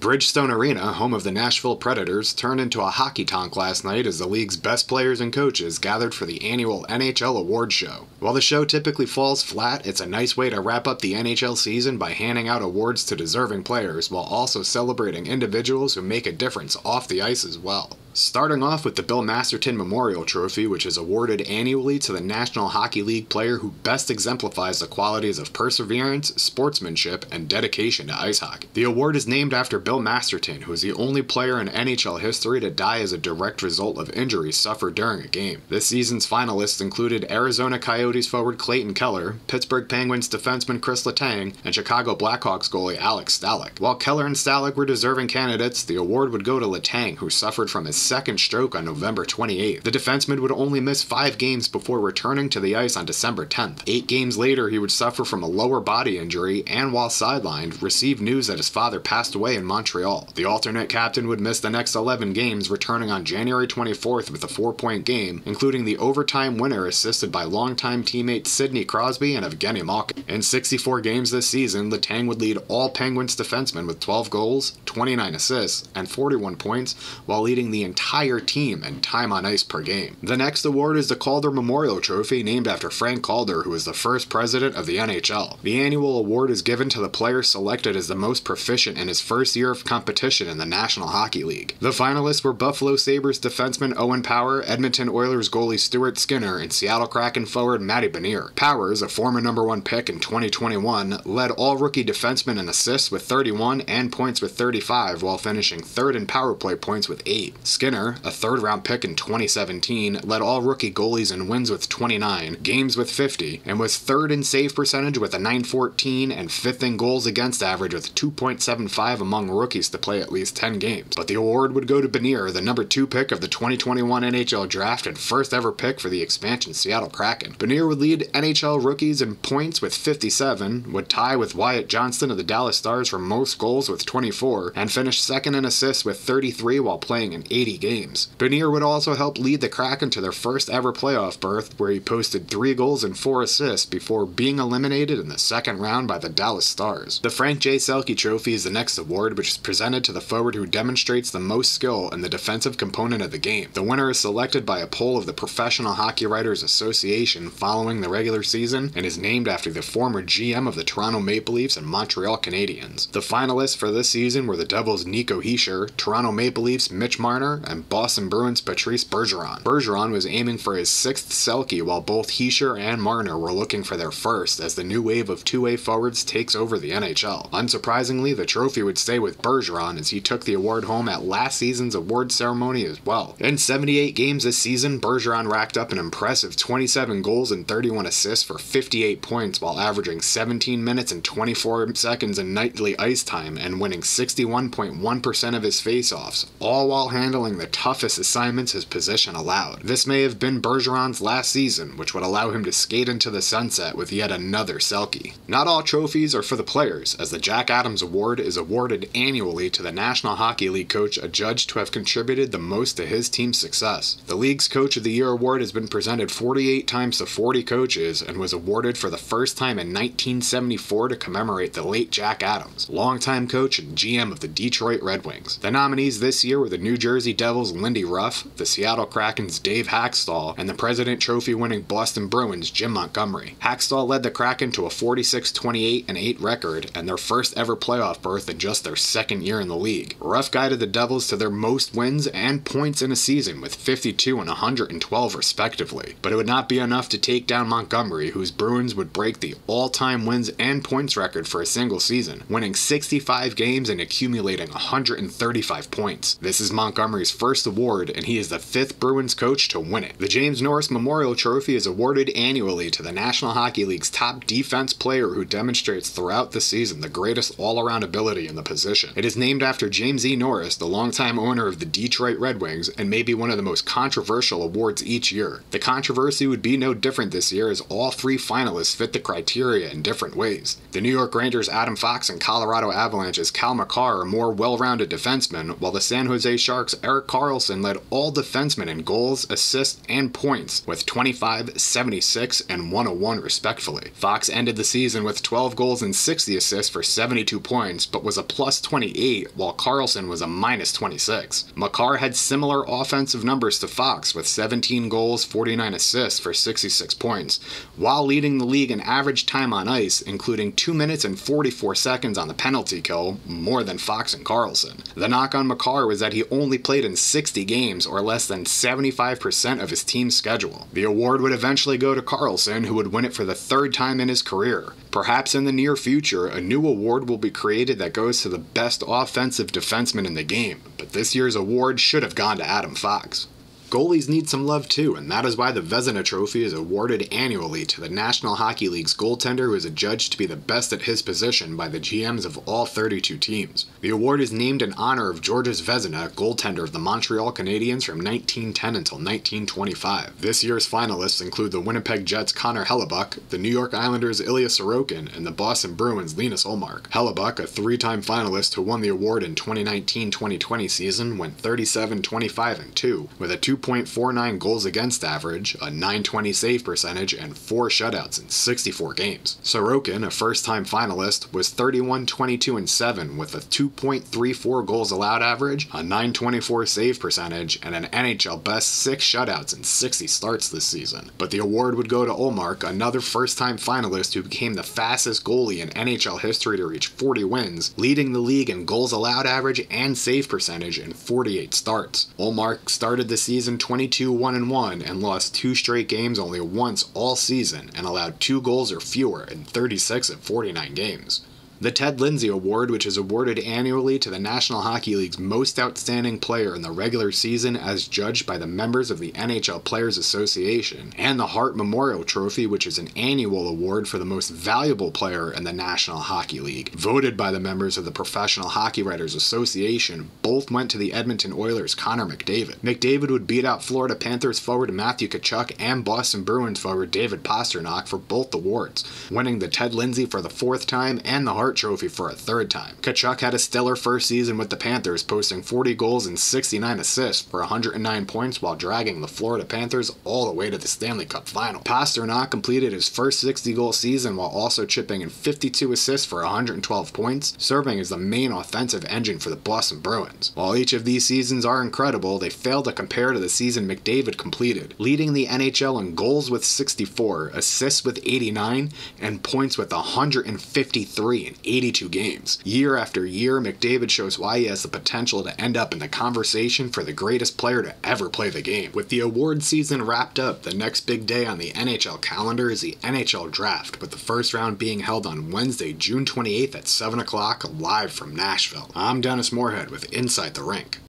Bridgestone Arena, home of the Nashville Predators, turned into a hockey tonk last night as the league's best players and coaches gathered for the annual NHL Awards show. While the show typically falls flat, it's a nice way to wrap up the NHL season by handing out awards to deserving players while also celebrating individuals who make a difference off the ice as well. Starting off with the Bill Masterton Memorial Trophy, which is awarded annually to the National Hockey League player who best exemplifies the qualities of perseverance, sportsmanship, and dedication to ice hockey. The award is named after Bill Masterton, who is the only player in NHL history to die as a direct result of injuries suffered during a game. This season's finalists included Arizona Coyotes forward Clayton Keller, Pittsburgh Penguins defenseman Chris Letang, and Chicago Blackhawks goalie Alex Stalock. While Keller and Stalock were deserving candidates, the award would go to Letang, who suffered from his second stroke on November 28th. The defenseman would only miss 5 games before returning to the ice on December 10th. 8 games later, he would suffer from a lower body injury and, while sidelined, receive news that his father passed away in Montreal. The alternate captain would miss the next 11 games, returning on January 24th with a 4-point game, including the overtime winner assisted by longtime teammates Sidney Crosby and Evgeny Malkin. In 64 games this season, Letang would lead all Penguins defensemen with 12 goals, 29 assists, and 41 points, while leading the entire team in time on ice per game. The next award is the Calder Memorial Trophy, named after Frank Calder, who was the first president of the NHL. The annual award is given to the player selected as the most proficient in his first year of competition in the National Hockey League. The finalists were Buffalo Sabres defenseman Owen Power, Edmonton Oilers goalie Stuart Skinner, and Seattle Kraken forward Matty Benier. Powers, a former #1 pick in 2021, led all rookie defensemen in assists with 31 and points with 35, while finishing third in power play points with 8. Skinner, a third-round pick in 2017, led all rookie goalies in wins with 29, games with 50, and was third in save percentage with a .914 and fifth in goals against average with 2.75 among rookies to play at least 10 games. But the award would go to Benier, the #2 pick of the 2021 NHL Draft and first ever pick for the expansion Seattle Kraken. Benier would lead NHL rookies in points with 57, would tie with Wyatt Johnston of the Dallas Stars for most goals with 24, and finish second in assists with 33 while playing in 80 games. Benier would also help lead the Kraken to their first ever playoff berth, where he posted 3 goals and 4 assists before being eliminated in the second round by the Dallas Stars. The Frank J. Selke Trophy is the next award, which is presented to the forward who demonstrates the most skill in the defensive component of the game. The winner is selected by a poll of the Professional Hockey Writers Association following the regular season and is named after the former GM of the Toronto Maple Leafs and Montreal Canadiens. The finalists for this season were the Devils' Nico Hischier, Toronto Maple Leafs' Mitch Marner, and Boston Bruins' Patrice Bergeron. Bergeron was aiming for his 6th Selke, while both Hischier and Marner were looking for their first as the new wave of two-way forwards takes over the NHL. Unsurprisingly, the trophy would stay with Bergeron as he took the award home at last season's award ceremony as well. In 78 games this season, Bergeron racked up an impressive 27 goals and 31 assists for 58 points while averaging 17 minutes and 24 seconds in nightly ice time and winning 61.1% of his faceoffs, all while handling the toughest assignments his position allowed. This may have been Bergeron's last season, which would allow him to skate into the sunset with yet another Selke. Not all trophies are for the players, as the Jack Adams Award is awarded annually to the National Hockey League coach adjudged to have contributed the most to his team's success. The league's Coach of the Year award has been presented 48 times to 40 coaches and was awarded for the first time in 1974 to commemorate the late Jack Adams, longtime coach and GM of the Detroit Red Wings. The nominees this year were the New Jersey Devils' Lindy Ruff, the Seattle Kraken's Dave Hackstall, and the President Trophy-winning Boston Bruins' Jim Montgomery. Hackstall led the Kraken to a 46-28-8 record and their first ever playoff berth in just their second year in the league. Ruff guided the Devils to their most wins and points in a season with 52 and 112 respectively. But it would not be enough to take down Montgomery, whose Bruins would break the all-time wins and points record for a single season, winning 65 games and accumulating 135 points. This is Montgomery's first award, and he is the 5th Bruins coach to win it. The James Norris Memorial Trophy is awarded annually to the National Hockey League's top defense player who demonstrates throughout the season the greatest all-around ability in the position. It is named after James E. Norris, the longtime owner of the Detroit Red Wings, and may be one of the most controversial awards each year. The controversy would be no different this year, as all 3 finalists fit the criteria in different ways. The New York Rangers' Adam Fox and Colorado Avalanche's Cal McCarr are more well-rounded defensemen, while the San Jose Sharks' Eric Erik Karlsson led all defensemen in goals, assists, and points with 25, 76, and 101 respectively. Fox ended the season with 12 goals and 60 assists for 72 points, but was a plus 28, while Karlsson was a minus 26. Makar had similar offensive numbers to Fox with 17 goals, 49 assists for 66 points, while leading the league in average time on ice, including 2 minutes and 44 seconds on the penalty kill, more than Fox and Karlsson. The knock on Makar was that he only played in 60 games, or less than 75% of his team's schedule. The award would eventually go to Karlsson, who would win it for the third time in his career. Perhaps in the near future, a new award will be created that goes to the best offensive defenseman in the game, but this year's award should have gone to Adam Fox. Goalies need some love too, and that is why the Vezina Trophy is awarded annually to the National Hockey League's goaltender who is adjudged to be the best at his position by the GMs of all 32 teams. The award is named in honor of Georges Vezina, goaltender of the Montreal Canadiens from 1910 until 1925. This year's finalists include the Winnipeg Jets' Connor Hellebuyck, the New York Islanders' Ilya Sorokin, and the Boston Bruins' Linus Ullmark. Hellebuyck, a three-time finalist who won the award in 2019-2020 season, went 37-25-2 with a 2.49 goals against average, a .920 save percentage, and 4 shutouts in 64 games. Sorokin, a first-time finalist, was 31-22-7 with a 2.34 goals allowed average, a .924 save percentage, and an NHL best 6 shutouts in 60 starts this season. But the award would go to Ullmark, another first-time finalist who became the fastest goalie in NHL history to reach 40 wins, leading the league in goals allowed average and save percentage in 48 starts. Ullmark started the season 22-1-1 and lost 2 straight games only once all season and allowed 2 goals or fewer in 36 of 49 games. The Ted Lindsay Award, which is awarded annually to the National Hockey League's most outstanding player in the regular season as judged by the members of the NHL Players Association, and the Hart Memorial Trophy, which is an annual award for the most valuable player in the National Hockey League, voted by the members of the Professional Hockey Writers Association, both went to the Edmonton Oilers' Connor McDavid. McDavid would beat out Florida Panthers forward Matthew Tkachuk and Boston Bruins forward David Pastrnak for both awards, winning the Ted Lindsay for the 4th time and the Hart Trophy for a 3rd time. Tkachuk had a stellar first season with the Panthers, posting 40 goals and 69 assists for 109 points while dragging the Florida Panthers all the way to the Stanley Cup final. Pastrnak completed his first 60-goal season while also chipping in 52 assists for 112 points, serving as the main offensive engine for the Boston Bruins. While each of these seasons are incredible, they fail to compare to the season McDavid completed, leading the NHL in goals with 64, assists with 89, and points with 153 in 82 games. Year after year, McDavid shows why he has the potential to end up in the conversation for the greatest player to ever play the game. With the award season wrapped up, the next big day on the NHL calendar is the NHL Draft, with the first round being held on Wednesday, June 28th at 7 o'clock, live from Nashville. I'm Dennis Moorhead with Inside the Rink.